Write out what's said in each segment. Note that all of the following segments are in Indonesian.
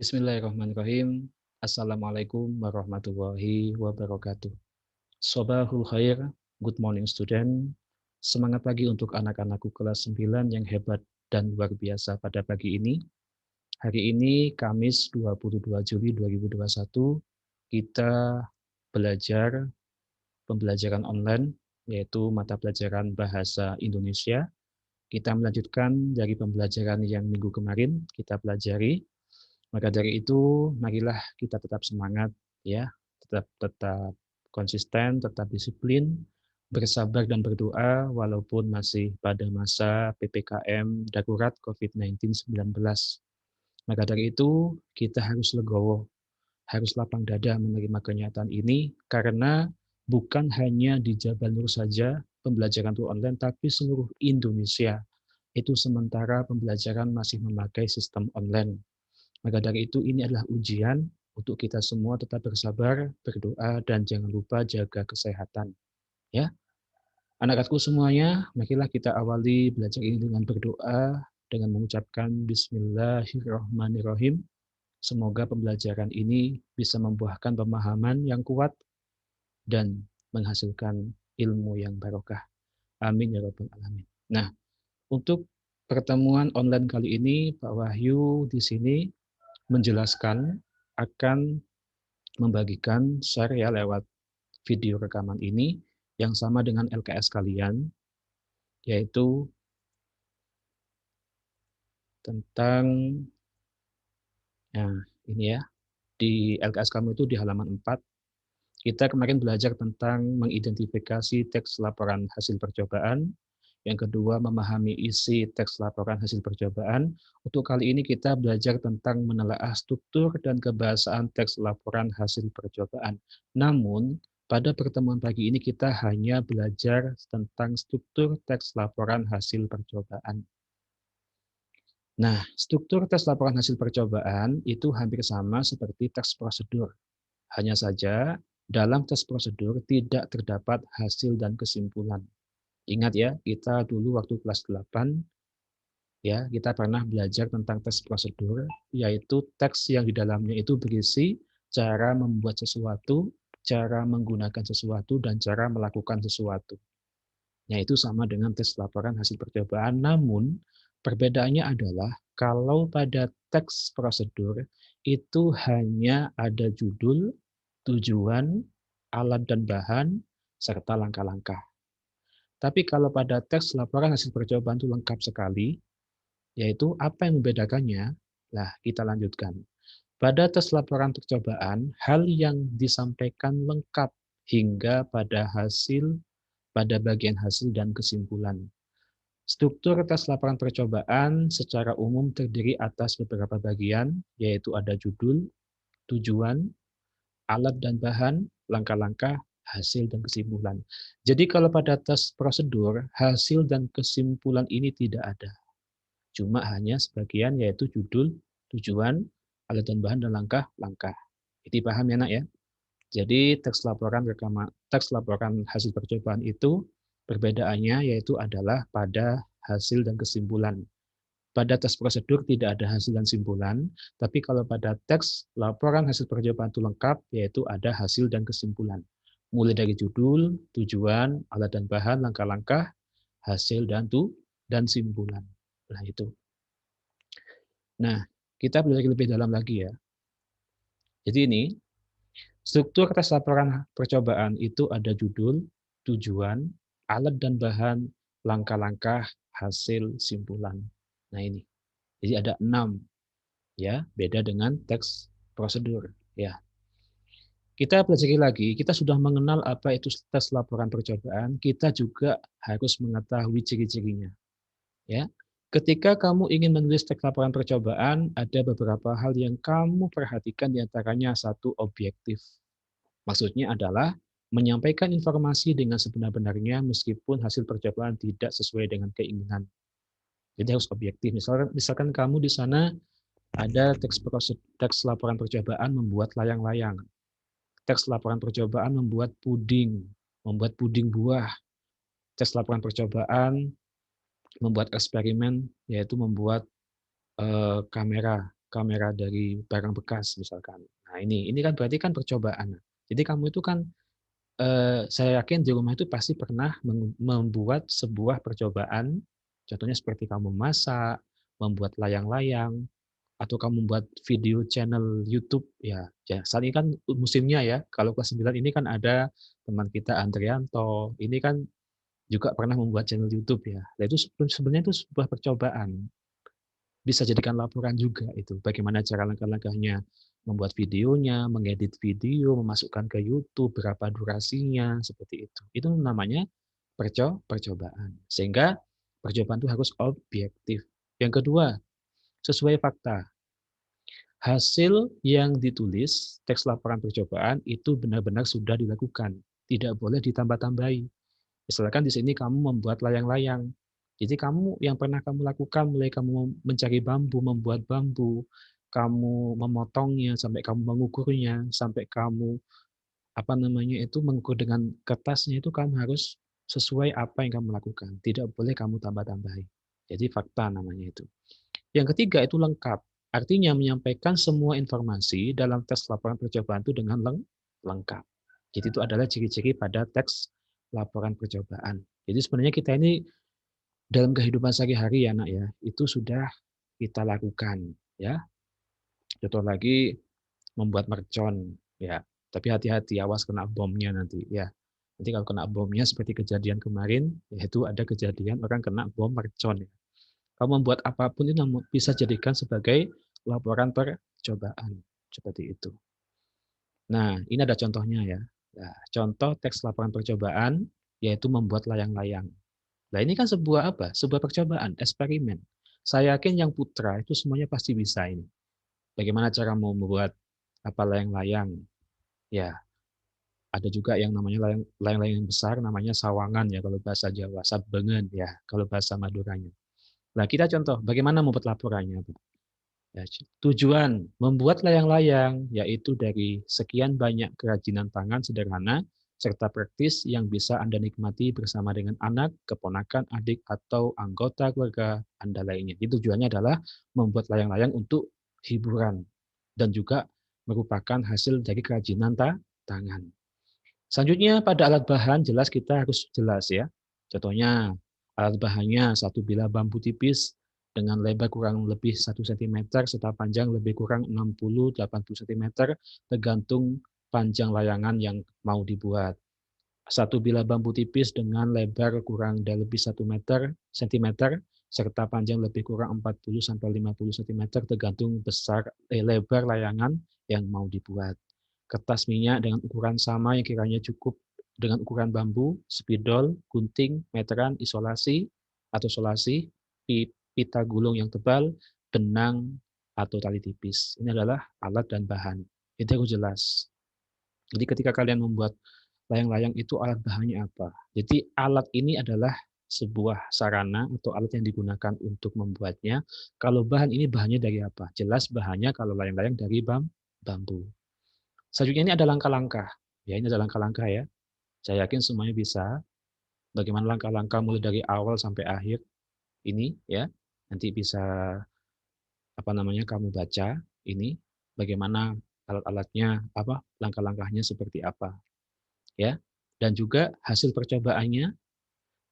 Bismillahirrahmanirrahim. Assalamualaikum warahmatullahi wabarakatuh. Sobahul khair, good morning student. Semangat pagi untuk anak-anakku kelas 9 yang hebat dan luar biasa pada pagi ini. Hari ini Kamis 22 Juli 2021, kita belajar pembelajaran online, yaitu mata pelajaran Bahasa Indonesia. Kita melanjutkan dari pembelajaran yang minggu kemarin kita pelajari. Maka dari itu, marilah kita tetap semangat, ya, tetap tetap konsisten, tetap disiplin, bersabar dan berdoa walaupun masih pada masa PPKM darurat COVID-19. Maka dari itu, kita harus legowo, harus lapang dada menerima kenyataan ini karena bukan hanya di Jabal Nur saja pembelajaran itu online, tapi seluruh Indonesia itu sementara pembelajaran masih memakai sistem online. Maka dari itu ini adalah ujian untuk kita semua tetap bersabar, berdoa, dan jangan lupa jaga kesehatan. Ya, anak-anakku semuanya, marilah kita awali belajar ini dengan berdoa, dengan mengucapkan Bismillahirrahmanirrahim. Semoga pembelajaran ini bisa membuahkan pemahaman yang kuat dan menghasilkan ilmu yang barokah. Amin ya rabbal alamin. Nah, untuk pertemuan online kali ini, Pak Wahyu di sini menjelaskan akan membagikan share ya lewat video rekaman ini yang sama dengan LKS kalian, yaitu tentang, nah ini ya, di LKS kamu itu di halaman 4, kita kemarin belajar tentang mengidentifikasi teks laporan hasil percobaan, yang kedua memahami isi teks laporan hasil percobaan. Untuk kali ini kita belajar tentang menelaah struktur dan kebahasaan teks laporan hasil percobaan. Namun, pada pertemuan pagi ini kita hanya belajar tentang struktur teks laporan hasil percobaan. Nah, struktur tes laporan hasil percobaan itu hampir sama seperti tes prosedur. Hanya saja, dalam tes prosedur tidak terdapat hasil dan kesimpulan. Ingat ya, kita dulu waktu kelas 8, ya, kita pernah belajar tentang tes prosedur, yaitu teks yang di dalamnya itu berisi cara membuat sesuatu, cara menggunakan sesuatu, dan cara melakukan sesuatu. Nah, itu sama dengan tes laporan hasil percobaan, namun perbedaannya adalah kalau pada teks prosedur itu hanya ada judul, tujuan, alat dan bahan, serta langkah-langkah. Tapi kalau pada teks laporan hasil percobaan itu lengkap sekali, yaitu apa yang membedakannya? Nah, kita lanjutkan. Pada tes laporan percobaan, hal yang disampaikan lengkap hingga pada bagian hasil dan kesimpulan. Struktur tes laporan percobaan secara umum terdiri atas beberapa bagian, yaitu ada judul, tujuan, alat dan bahan, langkah-langkah, hasil dan kesimpulan. Jadi kalau pada tes prosedur, hasil dan kesimpulan ini tidak ada. Cuma hanya sebagian yaitu judul, tujuan, alat dan bahan, dan langkah-langkah. Jadi paham ya nak ya? Jadi teks laporan hasil percobaan itu perbedaannya yaitu adalah pada hasil dan kesimpulan. Pada tes prosedur tidak ada hasil dan simpulan, tapi kalau pada teks laporan hasil percobaan itu lengkap, yaitu ada hasil dan kesimpulan. Mulai dari judul, tujuan, alat dan bahan, langkah-langkah, hasil dan simpulan. Nah itu. Nah, kita belajar lebih dalam lagi ya. Jadi ini, struktur tes laporan percobaan itu ada judul, tujuan, alat dan bahan, langkah-langkah, hasil, simpulan. Nah ini. Jadi ada 6, ya, beda dengan teks prosedur, ya. Kita pelajari lagi, kita sudah mengenal apa itu tes laporan percobaan, kita juga harus mengetahui ciri-cirinya, ya. Ketika kamu ingin menulis teks laporan percobaan, ada beberapa hal yang kamu perhatikan, di antaranya satu, objektif. Maksudnya adalah menyampaikan informasi dengan sebenar-benarnya meskipun hasil percobaan tidak sesuai dengan keinginan. Jadi harus objektif. Misalkan kamu di sana ada teks laporan percobaan membuat layang-layang, teks laporan percobaan membuat puding buah, teks laporan percobaan membuat eksperimen, yaitu membuat kamera. kamera dari barang bekas misalkan. Nah ini kan berarti kan percobaan. Jadi kamu itu kan, saya yakin di rumah itu pasti pernah membuat sebuah percobaan, contohnya seperti kamu masak, membuat layang-layang, atau kamu buat video channel YouTube, ya saat ini kan musimnya ya, kalau kelas 9 ini kan ada teman kita Andrianto, ini kan juga pernah membuat channel YouTube ya. Nah itu sebenarnya itu sebuah percobaan, bisa jadikan laporan juga itu, bagaimana cara langkah-langkahnya membuat videonya, mengedit video, memasukkan ke YouTube, berapa durasinya, seperti itu. Itu namanya percobaan. Sehingga percobaan itu harus objektif. Yang kedua, sesuai fakta. Hasil yang ditulis, teks laporan percobaan itu benar-benar sudah dilakukan, tidak boleh ditambah-tambahi. Misalkan di sini kamu membuat layang-layang. Jadi kamu yang pernah kamu lakukan mulai kamu mencari bambu, membuat bambu, kamu memotongnya, sampai kamu mengukurnya, sampai kamu apa namanya itu mengukur dengan kertasnya itu kamu harus sesuai apa yang kamu lakukan. Tidak boleh kamu tambah-tambahi. Jadi fakta namanya itu. Yang ketiga itu lengkap. Artinya menyampaikan semua informasi dalam teks laporan percobaan itu dengan lengkap. Jadi itu adalah ciri-ciri pada teks laporan percobaan. Jadi sebenarnya kita ini dalam kehidupan sehari-hari ya Nak ya, itu sudah kita lakukan ya. Contoh lagi membuat mercon ya. Tapi hati-hati awas kena bomnya nanti ya. Nanti kalau kena bomnya seperti kejadian kemarin, yaitu ada kejadian orang kena bom mercon ya. Kamu membuat apapun itu bisa jadikan sebagai laporan percobaan, seperti itu. Nah, ini ada contohnya ya. Nah, contoh teks laporan percobaan yaitu membuat layang-layang. Nah, ini kan sebuah apa? Sebuah percobaan, eksperimen. Saya yakin yang putra itu semuanya pasti bisa ini. Bagaimana cara mau membuat apa layang-layang? Ya, ada juga yang namanya layang-layang besar namanya sawangan ya kalau bahasa Jawa, sabengen ya kalau bahasa Maduranya. Nah, kita contoh bagaimana membuat laporannya. Ya, tujuan membuat layang-layang yaitu dari sekian banyak kerajinan tangan sederhana serta praktis yang bisa Anda nikmati bersama dengan anak, keponakan, adik, atau anggota keluarga Anda lainnya. Jadi tujuannya adalah membuat layang-layang untuk hiburan dan juga merupakan hasil dari kerajinan tangan. Selanjutnya pada alat bahan jelas kita harus jelas ya. Contohnya alat bahannya satu bilah bambu tipis dengan lebar kurang lebih 1 cm serta panjang lebih kurang 60-80 cm tergantung panjang layangan yang mau dibuat. Satu bilah bambu tipis dengan lebar kurang dan lebih 1 cm serta panjang lebih kurang 40-50 cm tergantung lebar layangan yang mau dibuat. Kertas minyak dengan ukuran sama yang kiranya cukup dengan ukuran bambu, spidol, gunting, meteran, isolasi atau solasi, pita gulung yang tebal, benang, atau tali tipis. Ini adalah alat dan bahan. Itu harus jelas. Jadi ketika kalian membuat layang-layang itu alat bahannya apa. Jadi alat ini adalah sebuah sarana atau alat yang digunakan untuk membuatnya. Kalau bahan ini bahannya dari apa? Jelas bahannya kalau layang-layang dari bambu. Selanjutnya ini ada langkah-langkah. Ya, ini ada langkah-langkah ya. Saya yakin semuanya bisa. Bagaimana langkah-langkah mulai dari awal sampai akhir ini ya. Nanti bisa apa namanya kamu baca ini bagaimana alat-alatnya, apa langkah-langkahnya seperti apa ya. Dan juga hasil percobaannya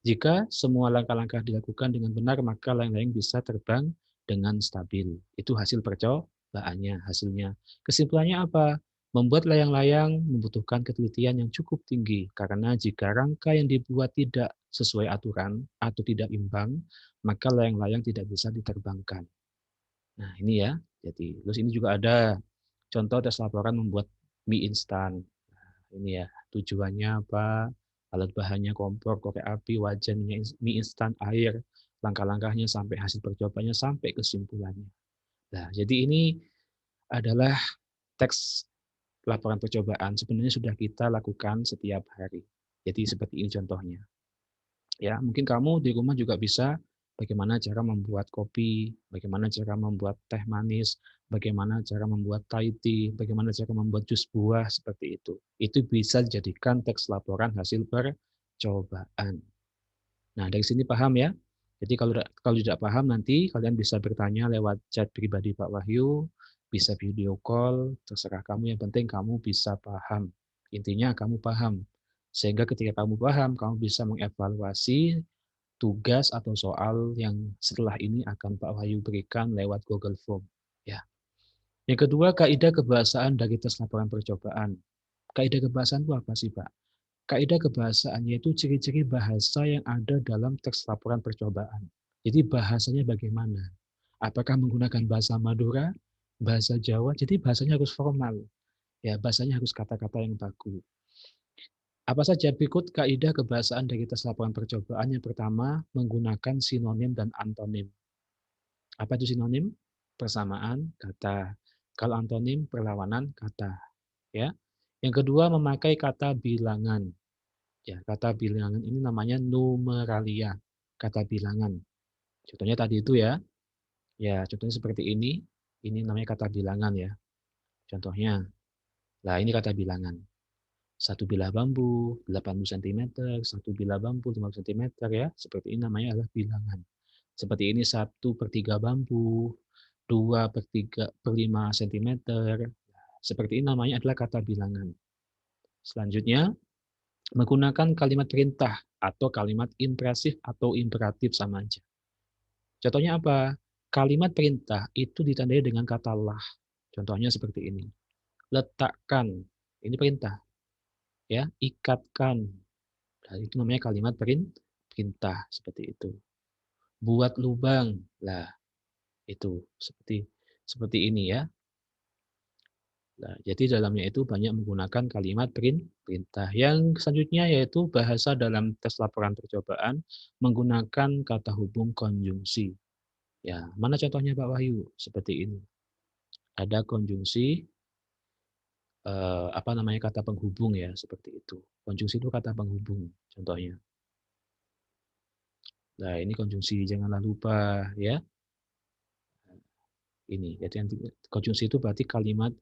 jika semua langkah-langkah dilakukan dengan benar maka layang-layang bisa terbang dengan stabil. Itu hasil percobaannya, hasilnya. Kesimpulannya apa? Membuat layang-layang membutuhkan ketelitian yang cukup tinggi, karena jika rangka yang dibuat tidak sesuai aturan atau tidak imbang, maka layang-layang tidak bisa diterbangkan. Nah ini ya, jadi terus ini juga ada contoh tes laporan membuat mie instan. Nah, ini ya, tujuannya apa, alat bahannya kompor, korek api, wajan mie instan, air, langkah-langkahnya sampai hasil percobaannya, sampai kesimpulannya. Nah, jadi ini adalah teks laporan percobaan sebenarnya sudah kita lakukan setiap hari. Jadi seperti ini contohnya. Ya, mungkin kamu di rumah juga bisa bagaimana cara membuat kopi, bagaimana cara membuat teh manis, bagaimana cara membuat Thai tea, bagaimana cara membuat jus buah seperti itu. Itu bisa dijadikan teks laporan hasil percobaan. Nah, dari sini paham ya? Jadi kalau tidak paham nanti kalian bisa bertanya lewat chat pribadi Pak Wahyu, bisa video call, terserah kamu, yang penting kamu bisa paham. Intinya kamu paham. Sehingga ketika kamu paham, kamu bisa mengevaluasi tugas atau soal yang setelah ini akan Pak Wahyu berikan lewat Google Form. Ya. Yang kedua, kaidah kebahasaan dari tes laporan percobaan. Kaidah kebahasaan itu apa sih, Pak? Kaidah kebahasaannya itu ciri-ciri bahasa yang ada dalam teks laporan percobaan. Jadi bahasanya bagaimana? Apakah menggunakan bahasa Madura, bahasa Jawa? Jadi bahasanya harus formal. Ya, bahasanya harus kata-kata yang baku. Apa saja berikut kaidah kebahasaan dari tes laporan percobaan? Yang pertama, menggunakan sinonim dan antonim. Apa itu sinonim? Persamaan kata. Kalau antonim, perlawanan kata. Ya. Yang kedua, memakai kata bilangan. Ya, kata bilangan ini namanya numeralia, kata bilangan. Contohnya tadi itu ya. Ya, contohnya seperti ini. Ini namanya kata bilangan ya. Contohnya, nah ini kata bilangan. Satu bilah bambu 80 cm, satu bilah bambu 50 cm ya. Seperti ini namanya adalah bilangan. Seperti ini 1/3 bambu, 2/5 cm. Seperti ini namanya adalah kata bilangan. Selanjutnya, menggunakan kalimat perintah atau kalimat impresif atau imperatif sama aja. Contohnya apa? Kalimat perintah itu ditandai dengan kata lah. Contohnya seperti ini. Letakkan, ini perintah. Ya, ikatkan. Nah, itu namanya kalimat perintah seperti itu. Buat lubang. Lah, itu seperti ini ya. Nah, jadi dalamnya itu banyak menggunakan kalimat perintah. Yang selanjutnya yaitu bahasa dalam tes laporan percobaan menggunakan kata hubung konjungsi. Ya, mana contohnya Pak Wahyu? Seperti ini. Ada konjungsi, apa namanya, kata penghubung ya, seperti itu. Konjungsi itu kata penghubung, contohnya. Nah, ini konjungsi, janganlah lupa ya. Ini, jadi konjungsi itu berarti kalimat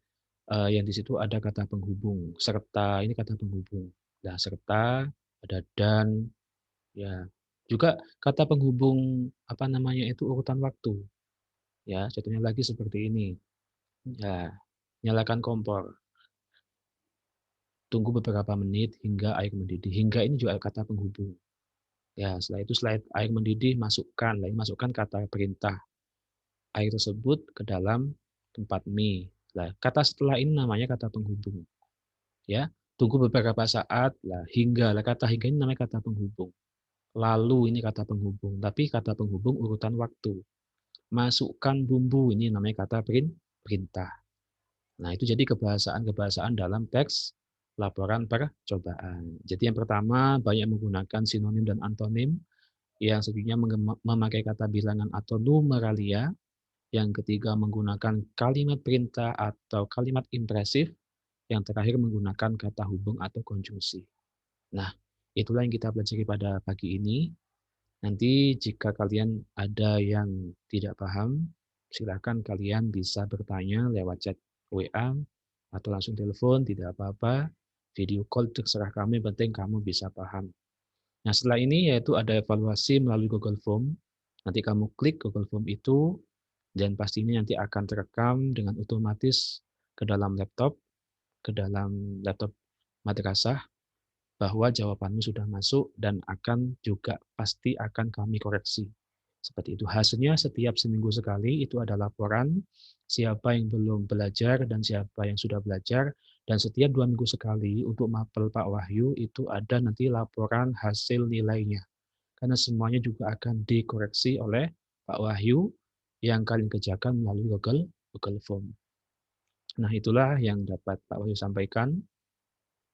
yang di situ ada kata penghubung, serta ini kata penghubung. Nah, serta ada dan ya. Juga kata penghubung apa namanya itu urutan waktu. Ya, contohnya lagi seperti ini. Ya, nyalakan kompor. Tunggu beberapa menit hingga air mendidih. Hingga ini juga kata penghubung. Ya, setelah air mendidih masukkan, lagi masukkan kata perintah. Air tersebut ke dalam tempat mie. Nah, kata setelah ini namanya kata penghubung. Ya, tunggu beberapa saat, lah hingga, lah kata hingga ini namanya kata penghubung. Lalu ini kata penghubung, tapi kata penghubung urutan waktu. Masukkan bumbu, ini namanya kata perintah. Nah, itu jadi kebahasaan-kebahasaan dalam teks laporan percobaan. Jadi yang pertama banyak menggunakan sinonim dan antonim, yang selanjutnya memakai kata bilangan atau numeralia, yang ketiga menggunakan kalimat perintah atau kalimat impresif, yang terakhir menggunakan kata hubung atau konjungsi. Nah, itulah yang kita pelajari pada pagi ini. Nanti jika kalian ada yang tidak paham, silakan kalian bisa bertanya lewat chat WA atau langsung telepon, tidak apa-apa. Video call terserah kami, penting kamu bisa paham. Nah, setelah ini yaitu ada evaluasi melalui Google Form. Nanti kamu klik Google Form itu dan pastinya nanti akan terekam dengan otomatis ke dalam laptop madrasah bahwa jawabanmu sudah masuk dan akan juga pasti akan kami koreksi. Seperti itu. Hasilnya setiap seminggu sekali itu ada laporan siapa yang belum belajar dan siapa yang sudah belajar. Dan setiap 2 minggu sekali untuk mapel Pak Wahyu itu ada nanti laporan hasil nilainya. Karena semuanya juga akan dikoreksi oleh Pak Wahyu yang kalian kerjakan melalui Google Form. Nah, itulah yang dapat Pak Wahyu sampaikan.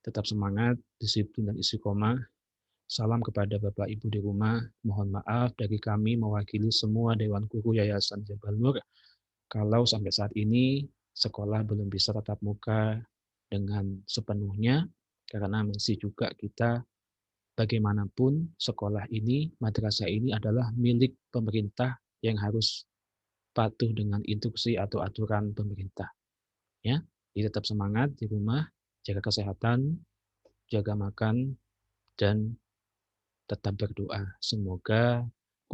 Tetap semangat, disiplin, dan istiqomah. Salam kepada Bapak Ibu di rumah. Mohon maaf dari kami mewakili semua Dewan Guru Yayasan Jabal Nur kalau sampai saat ini sekolah belum bisa tatap muka dengan sepenuhnya karena masih juga kita bagaimanapun sekolah ini, madrasah ini adalah milik pemerintah yang harus patuh dengan instruksi atau aturan pemerintah. Ya, jadi tetap semangat di rumah, jaga kesehatan, jaga makan, dan tetap berdoa. Semoga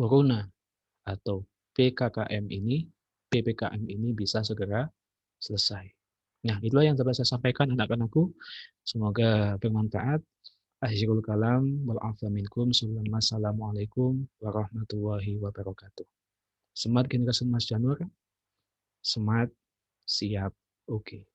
corona atau PPKM ini bisa segera selesai. Nah, itulah yang dapat saya sampaikan anak-anakku. Semoga bermanfaat. Akhirul kalam wal afa minkum. Assalamualaikum warahmatullahi wabarakatuh. Semangat generasi Mas Janur, semangat, siap, oke.